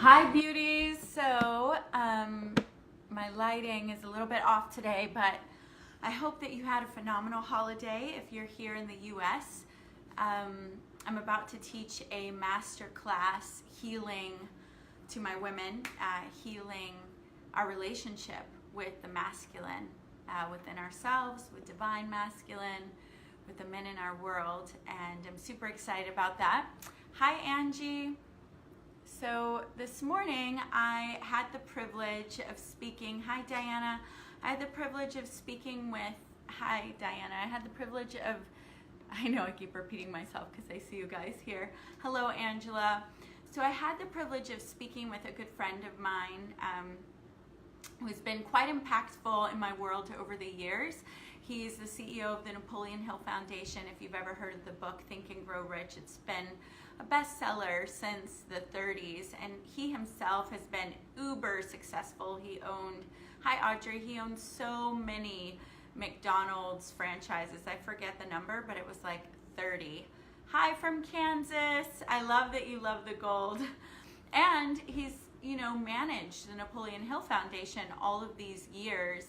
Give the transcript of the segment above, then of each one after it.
Hi beauties. My lighting is a little bit off today, but I hope that you had a phenomenal holiday if you're here in the US. I'm about to teach a master class healing to my women, healing our relationship with the masculine within ourselves, with divine masculine, with the men in our world, and I'm super excited about that. Hi Angie. So this morning I had the privilege of speaking. Hi Diana. I had the privilege of speaking with, hi Diana. I had the privilege of, I know I keep repeating myself because I see you guys here. Hello Angela. So I had the privilege of speaking with a good friend of mine who's been quite impactful in my world over the years. He's the CEO of the Napoleon Hill Foundation. If you've ever heard of the book Think and Grow Rich, it's been a bestseller since the 30s, and he himself has been uber successful. He owned, hi Audrey, he owned so many McDonald's franchises. I forget the number, but it was like 30. Hi from Kansas. I love that you love the gold. And he's, managed the Napoleon Hill Foundation all of these years.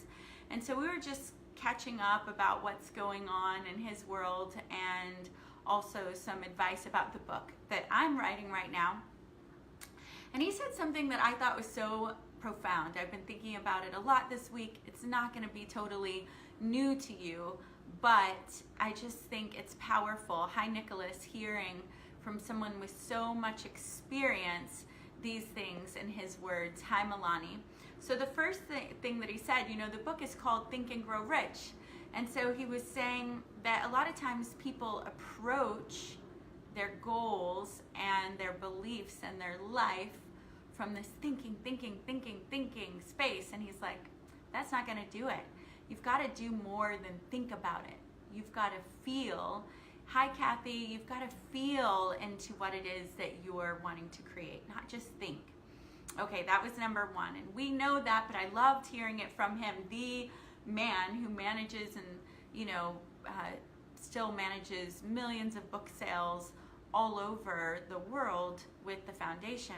And so we were just catching up about what's going on in his world and also some advice about the book that I'm writing right now. And he said something that I thought was so profound. I've been thinking about it a lot this week. It's not going to be totally new to you, but I just think it's powerful. Hi Nicholas, hearing from someone with so much experience these things in his words. Hi Milani. So the first thing that he said, the book is called Think and Grow Rich. And so he was saying that a lot of times people approach their goals and their beliefs and their life from this thinking space. And he's like, that's not going to do it. You've got to do more than think about it. You've got to feel. Hi Kathy, you've got to feel into what it is that you're wanting to create, not just think. Okay, that was number one. And we know that, but I loved hearing it from him, the man who manages and, still manages millions of book sales all over the world with the foundation.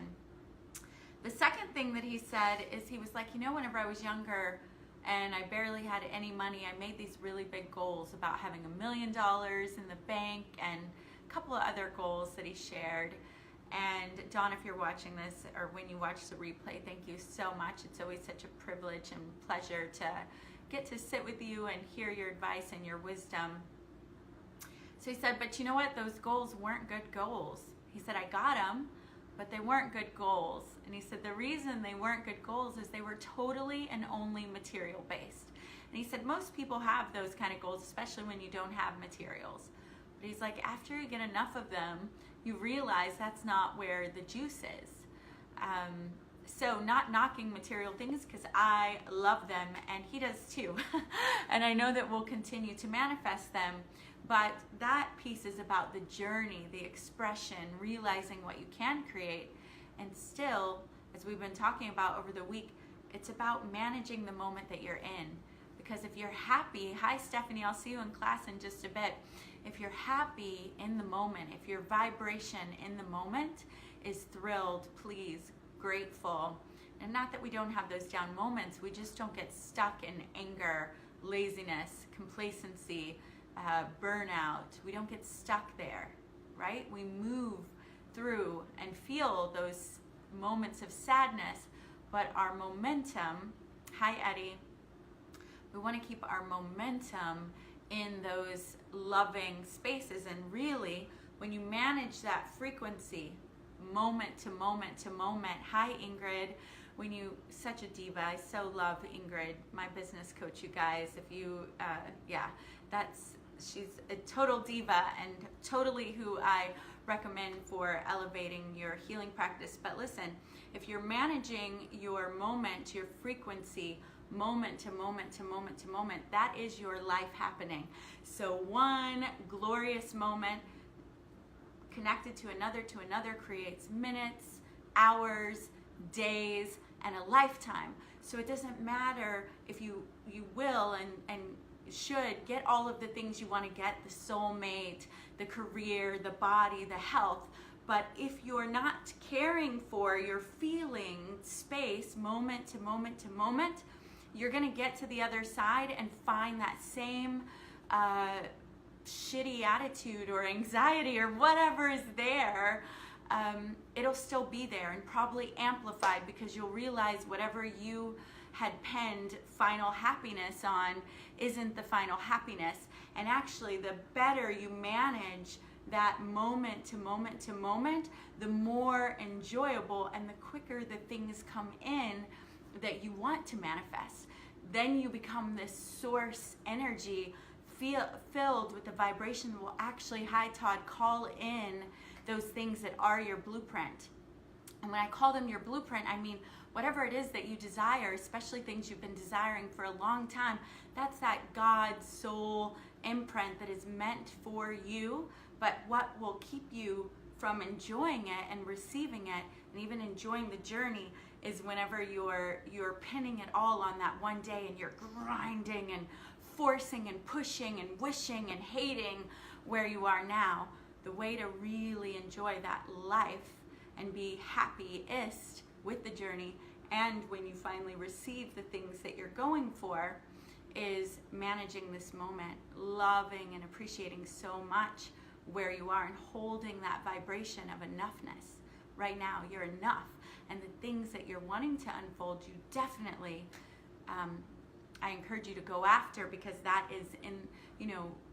The second thing that he said is he was like, whenever I was younger and I barely had any money, I made these really big goals about having $1 million in the bank and a couple of other goals that he shared. And Dawn, if you're watching this or when you watch the replay, thank you so much. It's always such a privilege and pleasure to get to sit with you and hear your advice and your wisdom. So he said, but you know what? Those goals weren't good goals. He said, I got them, but they weren't good goals. And he said, the reason they weren't good goals is they were totally and only material based. And he said, most people have those kind of goals, especially when you don't have materials. But he's like, after you get enough of them, you realize that's not where the juice is. So not knocking material things, because I love them and he does too. And I know that we'll continue to manifest them, but that piece is about the journey, the expression, realizing what you can create. And still, as we've been talking about over the week, it's about managing the moment that you're in. Because if you're happy, hi Stephanie, I'll see you in class in just a bit. If you're happy in the moment, if your vibration in the moment is thrilled, pleased, grateful, and not that we don't have those down moments, we just don't get stuck in anger, laziness, complacency, burnout. We don't get stuck there, right? We move through and feel those moments of sadness, but our momentum, hi Eddie, we want to keep our momentum in those loving spaces. And really, when you manage that frequency, moment to moment to moment, hi Ingrid, when you, such a diva, I so love Ingrid, my business coach, you guys. If you, she's a total diva and totally who I recommend for elevating your healing practice. But listen, if you're managing your moment, your frequency, moment to moment to moment to moment, that is your life happening. So one glorious moment connected to another creates minutes, hours, days, and a lifetime. So it doesn't matter if you will and should get all of the things you want to get, the soulmate, the career, the body, the health, But if you're not caring for your feeling space moment to moment to moment, you're going to get to the other side and find that same shitty attitude or anxiety or whatever is there. It'll still be there and probably amplified, because you'll realize whatever you had penned final happiness on isn't the final happiness. And actually, the better you manage that moment to moment to moment, the more enjoyable and the quicker the things come in that you want to manifest. Then you become this source energy filled with the vibration that will actually, hi Todd, call in those things that are your blueprint. And when I call them your blueprint, I mean whatever it is that you desire, especially things you've been desiring for a long time. That's that God soul imprint that is meant for you. But what will keep you from enjoying it and receiving it and even enjoying the journey is whenever you're pinning it all on that one day, and you're grinding and forcing and pushing and wishing and hating where you are now. The way to really enjoy that life and be happiest with the journey, and when you finally receive the things that you're going for, is managing this moment, loving and appreciating so much where you are and holding that vibration of enoughness. Right now, you're enough. And the things that you're wanting to unfold, you definitely, I encourage you to go after, because that is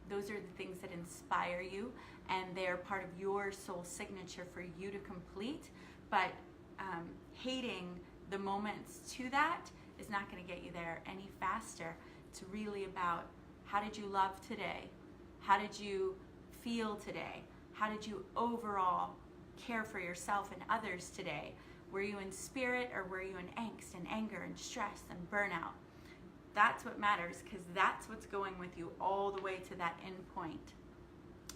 those are the things that inspire you, and they're part of your soul signature for you to complete. But hating the moments to that is not going to get you there any faster. It's really about, how did you love today? How did you feel today? How did you overall care for yourself and others today? Were you in spirit, or were you in angst and anger and stress and burnout? That's what matters, because that's what's going with you all the way to that end point.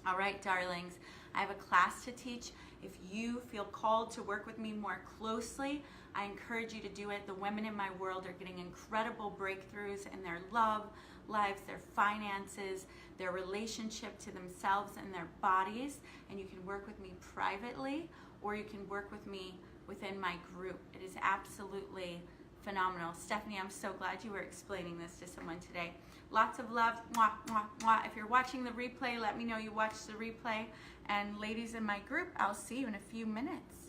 All right, darlings, I have a class to teach. If you feel called to work with me more closely, I encourage you to do it. The women in my world are getting incredible breakthroughs in their love lives, their finances, their relationship to themselves and their bodies. And you can work with me privately, or you can work with me within my group. It is absolutely phenomenal. Stephanie, I'm so glad you were explaining this to someone today. Lots of love. Mwah, mwah, mwah. If you're watching the replay, let me know you watched the replay. And ladies in my group, I'll see you in a few minutes.